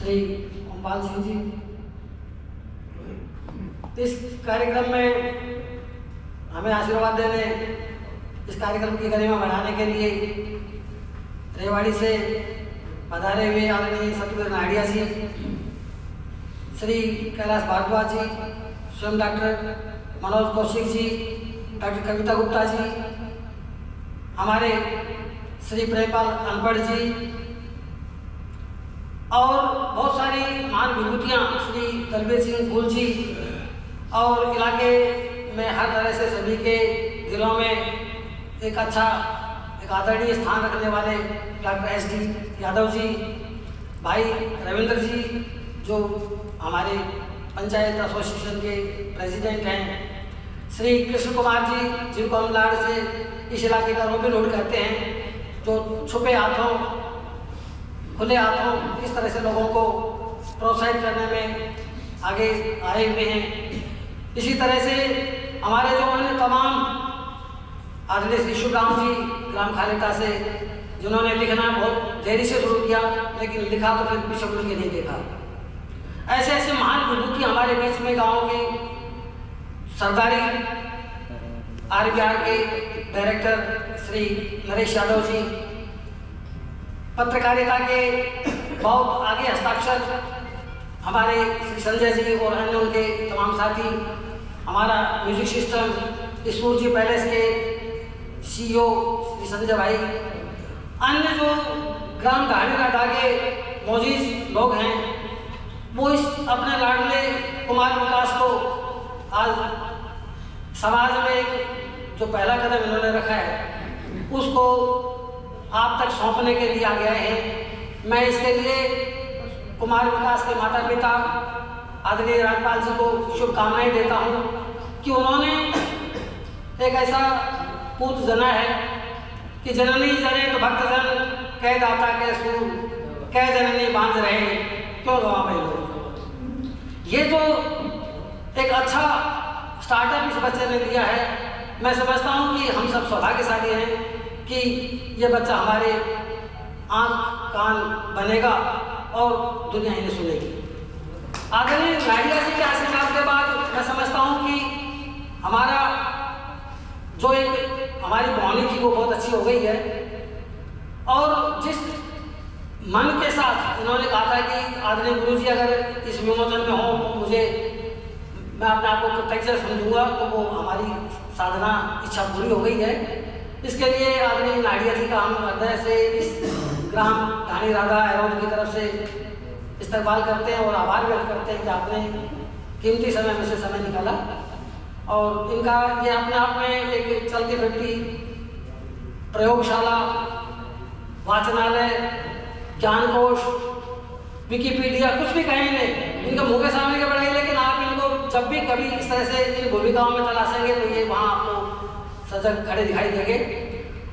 श्री ओमपाल सिंह जी। इस कार्यक्रम में हमें आशीर्वाद देने, इस कार्यक्रम की गरिमा बढ़ाने के लिए रेवाड़ी से पधारे हुए आदरणीय सतगुरु नाडिया जी, श्री कैलाश भारद्वाज जी, स्वयं डॉक्टर मनोज कौशिक जी, डॉक्टर कविता गुप्ता जी, हमारे श्री प्रेमपाल अनपढ़ जी और बहुत सारी महान विभूतियाँ श्री दलबीर सिंह फूल जी, और इलाके में हर तरह से सभी के दिलों में एक आदरणीय स्थान रखने वाले डॉक्टर SD यादव जी, भाई रविंद्र जी जो हमारे पंचायत एसोसिएशन के प्रेसिडेंट हैं, श्री कृष्ण कुमार जी जिनको हम लाड़ से इस इलाके का रॉबिन हुड कहते हैं, जो छुपे हाथों खुले हाथों इस तरह से लोगों को प्रोत्साहित करने में आगे आए हुए हैं। इसी तरह से हमारे जो अन्य तमाम आदरणीय श्री शिवराम जी ग्राम खालिका से, जिन्होंने लिखना बहुत देरी से शुरू किया लेकिन लिखा तो फिर भी शब्द के नहीं देखा। ऐसे ऐसे महान विभूति हमारे बीच में गाँव की सरदारी RBR के डायरेक्टर श्री नरेश यादव जी, पत्रकारिता के बहुत आगे हस्ताक्षर हमारे श्री संजय जी और अन्य उनके तमाम साथी, हमारा म्यूजिक सिस्टम सूरजी पैलेस के CEO श्री संजय भाई, अन्य जो ग्राम ढाणीराधा के मौजूद लोग हैं, वो इस अपने लाडले कुमार विकास को आज समाज में जो पहला कदम इन्होंने रखा है उसको आप तक सौंपने के लिए आ गए हैं। मैं इसके लिए कुमार विकास के माता पिता आदरणीय राजपाल जी को शुभकामनाएं देता हूं कि उन्होंने एक ऐसा पूत जना है कि जननी जने तो भक्तजन कह दाता के सूर कह जननी बांध रहे क्यों गवा भाई लोग। ये जो एक अच्छा स्टार्टअप इस बच्चे ने दिया है, मैं समझता हूँ कि हम सब सौभाग्यशाली हैं कि ये बच्चा हमारे आँख कान बनेगा और दुनिया इन्हें सुनेगी। आदरणीय नाडिया जी के आशीर्वाद के बाद मैं समझता हूँ कि हमारा जो एक हमारी बौनी थी वो बहुत अच्छी हो गई है, और जिस मन के साथ इन्होंने कहा था कि आदरणीय गुरु जी अगर इस विमोचन में हो तो मुझे मैं अपने आप को कृतज्ञ समझूंगा, तो वो हमारी साधना इच्छा पूरी हो गई है। इसके लिए आदरणीय नाडिया जी का हम हृदय से इस ग्राम ढाणीराधा एरोड की तरफ से इस्तेमाल करते हैं और आभार व्यक्त करते हैं कि आपने कीमती समय में से समय निकाला, और इनका ये अपने आप में एक चलती फिरती प्रयोगशाला, वाचनालय, ज्ञानकोश, विकिपीडिया कुछ भी कहें नहीं, इनके मुँह के सामने के बढ़ाई, लेकिन आप इनको जब भी कभी इस तरह से इन भूमिकाओं में तलाशेंगे तो ये वहाँ आपको सजग खड़े दिखाई देंगे।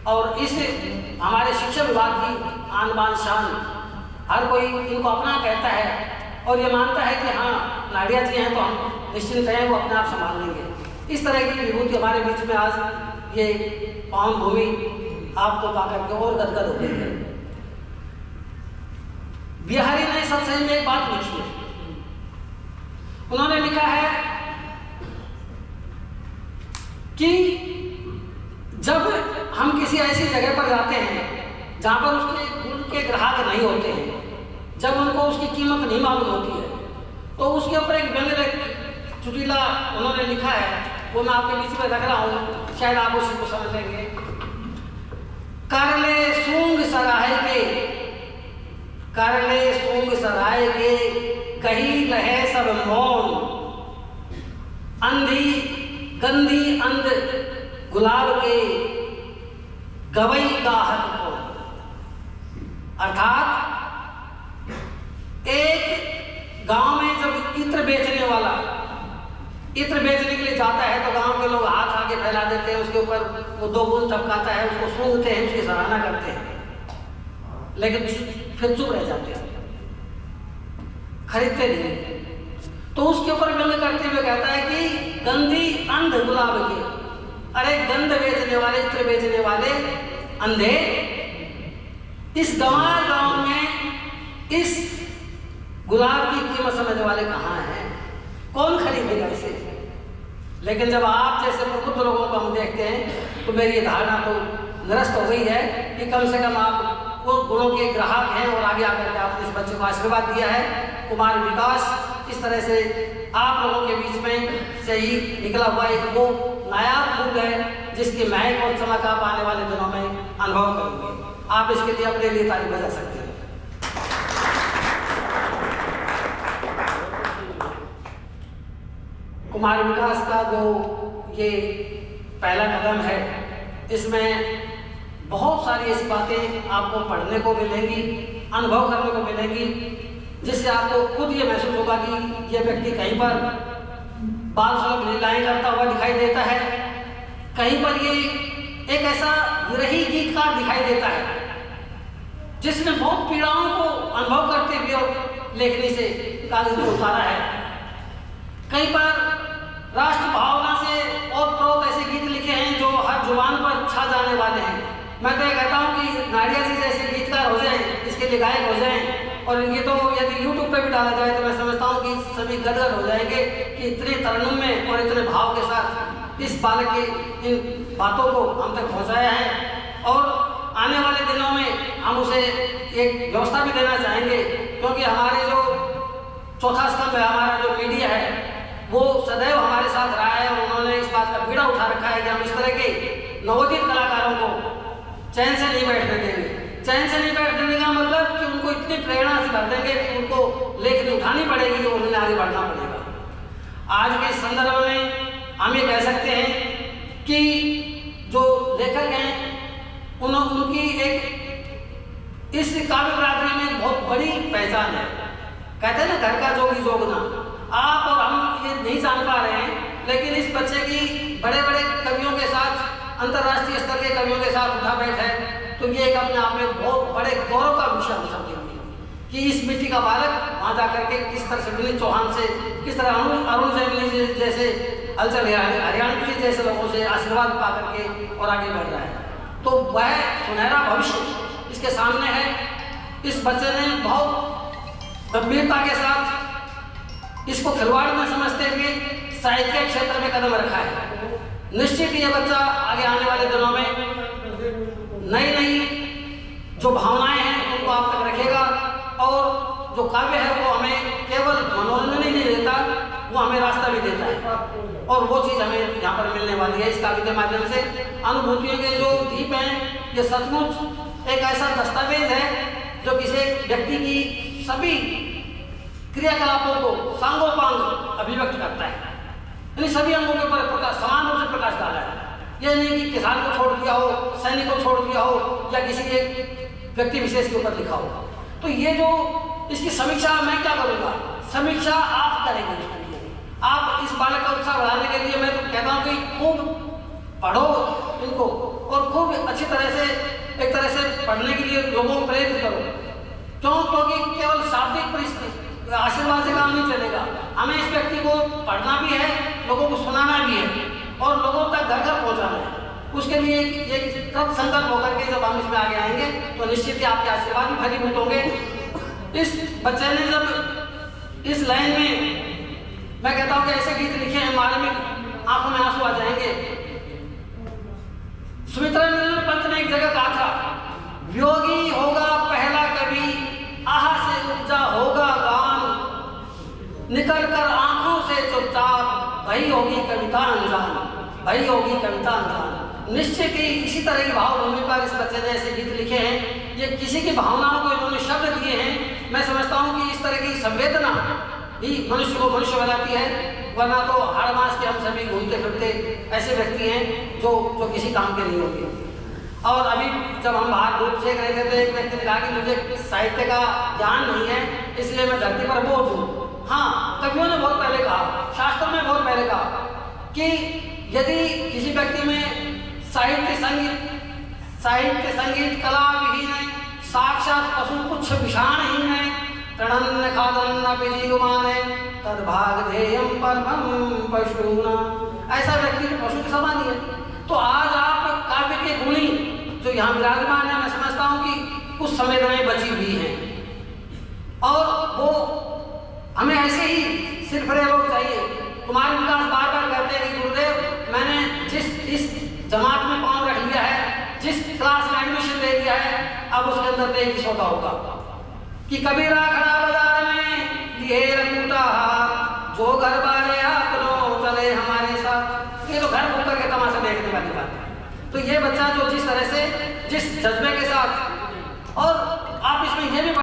और इस हमारे शिक्षा विभाग की आन बान शान, हर कोई इनको अपना कहता है और ये मानता है कि हाँ नाडिया जी हैं तो हम निश्चिंत हैं, वो अपने आप संभाल लेंगे। इस तरह की विभूति हमारे बीच में आज ये पावन भूमि आपको पाकर के और गदगद हो गई है। बिहारी ने सत्संग में एक बात लिखी है, उन्होंने लिखा है कि जब हम किसी ऐसी जगह पर जाते हैं जहाँ पर उसके ग्राहक नहीं होते हैं, जब उनको उसकी कीमत नहीं मालूम होती है, तो उसके ऊपर एक व्यंग्य चुटीला उन्होंने लिखा है, वो मैं आपके बीच में रख रहा हूँ, शायद आप उसी को समझ लेंगे। करले सूंग सराहे के, करले सूंग सराय के, कही रहे सब मौन, अंधी गंदी अंध गुलाब के, गवई गाहक को। अर्थात एक गांव में जब इत्र बेचने वाला इत्र बेचने के लिए जाता है तो गांव के लोग हाथ आगे फैला देते हैं, उसके ऊपर वो 2 बूंद टपकाता है, उसको सूंघते हैं, उसकी सराहना करते हैं, लेकिन फिर चुप रह जाते हैं, खरीदते नहीं। तो उसके ऊपर व्यंग्य करते हुए कहता है कि गंदी अंध गुलाब के, अरे गंध बेचने वाले, इत्र बेचने वाले अंधे, इस गंवार गांव में इस गुलाब की कीमत समझने वाले कहाँ हैं? कौन खरीदेगा इसे? लेकिन जब आप जैसे प्रबुद्ध लोगों को हम देखते हैं तो मेरी धारणा तो निरस्त हो गई है कि कम से कम आप उन गुणों के ग्राहक हैं और आगे आकर के आपने इस बच्चे को आशीर्वाद दिया है। कुमार विकास इस तरह से आप लोगों के बीच में से ही निकला हुआ एक वो नायाब फूल है जिसकी महक और चमक आप आने वाले दिनों में अनुभव करेंगे। आप इसके लिए अपने लिए ताली बजा सकते हैं। कुमार विकास का जो ये पहला कदम है, इसमें बहुत सारी ऐसी बातें आपको पढ़ने को मिलेंगी, अनुभव करने को मिलेंगी, जिससे आपको खुद ये महसूस होगा कि ये व्यक्ति कहीं पर बाल सुलभ लीलाएं करता हुआ दिखाई देता है, कहीं पर ये एक ऐसा विरही गीतकार दिखाई देता है जिसने बहुत पीड़ाओं को अनुभव करते हुए और लेखनी से कागज पर उतारा है। कहीं पर राष्ट्र भावना से ओतप्रोत ऐसे गीत लिखे हैं जो हर जुबान पर छा जाने वाले हैं। मैं तो ये कहता हूँ कि नाडिया जी जैसे गीतकार हो जाएं, इसके लिए गायक हो जाएं, और इनके तो यदि YouTube पे भी डाला जाए तो मैं समझता हूँ कि सभी गदगद हो जाएंगे कि इतने तरन्नुम में और इतने भाव के साथ इस बालक की इन बातों को हम तक पहुँचाया है। और आने वाले दिनों में हम उसे एक व्यवस्था भी देना चाहेंगे, क्योंकि हमारे जो चौथा स्तंभ है, हमारा जो मीडिया है, वो सदैव हमारे साथ रहा है और उन्होंने इस बात का बीड़ा उठा रखा है कि हम इस तरह के नवोदित कलाकारों को चैन से नहीं बैठने देंगे। चैन से नहीं बैठने देने का मतलब कि उनको इतनी प्रेरणा से भर देंगे कि उनको लेकर उठानी पड़ेगी और उन्हें आगे बढ़ना पड़ेगा। आज के संदर्भ में हम ये कह सकते हैं कि जो लेखक हैं उनकी एक इस काव्य बरादरी में बहुत बड़ी पहचान है। कहते हैं ना, घर का जोगी जोगना। आप और हम ये नहीं जान पा रहे हैं, लेकिन इस बच्चे की बड़े बड़े कवियों के साथ, अंतर्राष्ट्रीय स्तर के कवियों के साथ उठा बैठ है, तो ये एक अपने आप में बहुत बड़े गौरव का विषय हम समझेंगे कि इस मिट्टी का बालक वहाँ जाकर के किस तरह से विनीत चौहान से, किस तरह अरुण जैमिनी जैसे, अलचल हरियाणवी जी जैसे लोगों से आशीर्वाद पा करके और आगे बढ़ रहा है। तो वह सुनहरा भविष्य इसके सामने है। इस बच्चे ने बहुत गंभीरता के साथ इसको खिलवाड़ में समझते हुए साहित्य के क्षेत्र में कदम रखा है। निश्चित ही ये बच्चा आगे आने वाले दिनों में नई नई जो भावनाएं हैं उनको आप तक रखेगा, और जो काव्य है वो हमें केवल मनोरंजन ही नहीं देता, वो हमें रास्ता भी देता है, और वो चीज़ हमें यहाँ पर मिलने वाली है इस काव्य के माध्यम से। अनुभूतियों के जो दीप हैं, ये सचमुच एक ऐसा दस्तावेज है जो किसी व्यक्ति की सभी क्रियाकलापों को सांगोपांग अभिव्यक्त करता है। इन सभी अंगों के ऊपर प्रकाश, समान रूप से प्रकाश डाला है। यह नहीं कि किसान को छोड़ दिया हो, सैनिक को छोड़ दिया हो, या किसी एक व्यक्ति विशेष के ऊपर लिखा हो। तो ये जो इसकी समीक्षा मैं क्या करूँगा, समीक्षा आप करेंगे इसके लिए। आप इस बालक का उत्साह बढ़ाने के लिए मैं तो कहता हूँ कि खूब पढ़ो इनको, और खूब अच्छी तरह से एक तरह से पढ़ने के लिए लोगों को प्रेरित करो। क्यों? क्योंकि केवल शाब्दिक परिस्थिति आशीर्वाद से काम नहीं चलेगा। हमें इस व्यक्ति को पढ़ना भी है, लोगों को सुनाना भी है, और लोगों तक घर घर पहुँचाना है। उसके लिए एक कृत संकल्प होकर के जब हम इसमें आगे आएंगे तो निश्चित ही आपके आशीर्वाद भी फलीभूत होंगे। इस बच्चे ने जब इस लाइन में, मैं कहता हूँ कि ऐसे गीत लिखे हैं, मार्मिक, आंखों में आंसू आ जाएंगे। सुमित्रानंद पंत ने एक जगह कहा था, वियोगी होगा पहला कवि, आह से उपजा होगा गान, निकल कर आंखों से चुपचाप, भई होगी कविता अनजान, भई होगी कविता अनजान। निश्चित ही इसी तरह की भावभूमि पर इस बच्चे ने ऐसे गीत लिखे हैं। ये किसी की भावनाओं को इन्होंने शब्द दिए हैं। मैं समझता हूँ कि इस तरह की संवेदना ही मनुष्य को मनुष्य बनाती है, वरना तो हर मास के हम सभी घूमते फिरते ऐसे व्यक्ति हैं जो किसी काम के नहीं होते। और अभी जब हम बाहर धूप सेक रहे थे तो एक व्यक्ति ने कहा कि मुझे साहित्य का ज्ञान नहीं है, इसलिए मैं धरती पर बोझ हूँ। हाँ, कवियों ने बहुत पहले कहा, शास्त्रों में बहुत पहले कहा कि यदि किसी व्यक्ति में साहित्य संगीत कला विहीन है, साक्षात पशु कुछ विषाणहीन है, तृणन्न खादन्न पिजीगुमान है, तद्भाग ध्येयम परमं पशूना। ऐसा व्यक्ति पशु के समान ही है। तो आज आप काव्य के गुणी जो यहाँ विराजमान है, मैं समझता हूँ कि कुछ संवेदनाएं बची हुई हैं, और वो हमें ऐसे ही सिरफरे लोग चाहिए। कुमार विकास बार बार कहते हैं कि गुरुदेव, मैंने इस जमात में पांव रख लिया है, जिस क्लास में एडमिशन ले लिया है, अब उसके अंदर पे एक सौदा होगा कि कबीरा खड़ा बाजार में लिए रंगूटा, जो घर वाले आपनो चले हमारे साथ। ये तो घर बुक करके तमाशा देखने वाली बात है। तो ये बच्चा जो जिस तरह से जिस जज्बे के साथ, और आप इसमें ये भी